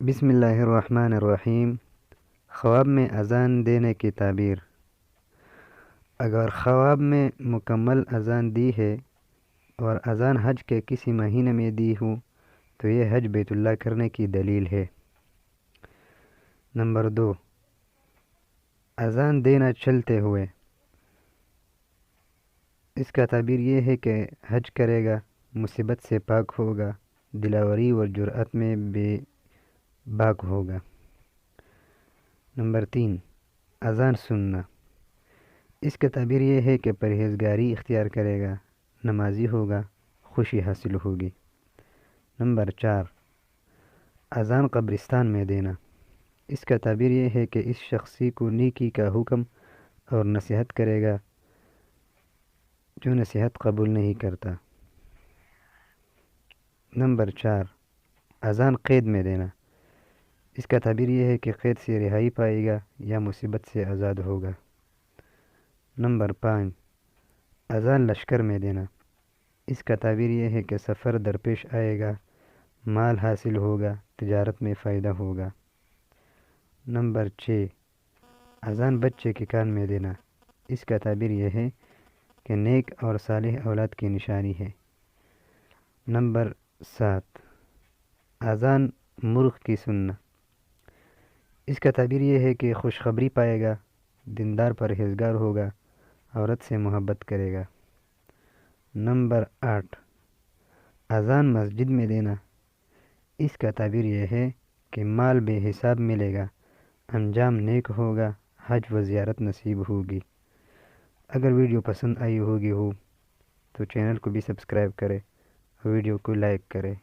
بسم اللہ الرحمن الرحیم۔ خواب میں اذان دینے کی تعبیر۔ اگر خواب میں مکمل اذان دی ہے اور اذان حج کے کسی مہینے میں دی ہو تو یہ حج بیت اللہ کرنے کی دلیل ہے۔ نمبر 2، اذان دینا چلتے ہوئے۔ اس کا تعبیر یہ ہے کہ حج کرے گا، مصیبت سے پاک ہوگا، دلاوری اور جرأت میں بے باک ہوگا۔ نمبر 3، اذان سننا۔ اس کا تعبیر یہ ہے کہ پرہیزگاری اختیار کرے گا، نمازی ہوگا، خوشی حاصل ہوگی۔ نمبر 4، اذان قبرستان میں دینا۔ اس کا تعبیر یہ ہے کہ اس شخصی کو نیکی کا حکم اور نصیحت کرے گا جو نصیحت قبول نہیں کرتا۔ نمبر 4، اذان قید میں دینا۔ اس کا تعبیر یہ ہے کہ قید سے رہائی پائے گا یا مصیبت سے آزاد ہوگا۔ نمبر 5، اذان لشکر میں دینا۔ اس کا تعبیر یہ ہے کہ سفر درپیش آئے گا، مال حاصل ہوگا، تجارت میں فائدہ ہوگا۔ نمبر 6، اذان بچے کے کان میں دینا۔ اس کا تعبیر یہ ہے کہ نیک اور صالح اولاد کی نشانی ہے۔ نمبر 7، اذان مرغ کی سننا۔ اس کا تعبیر یہ ہے کہ خوشخبری پائے گا، دیندار پرہیزگار ہوگا، عورت سے محبت کرے گا۔ نمبر 8، اذان مسجد میں دینا۔ اس کا تعبیر یہ ہے کہ مال بے حساب ملے گا، انجام نیک ہوگا، حج و زیارت نصیب ہوگی۔ اگر ویڈیو پسند آئی ہوگی تو چینل کو بھی سبسکرائب کرے، ویڈیو کو لائک کرے۔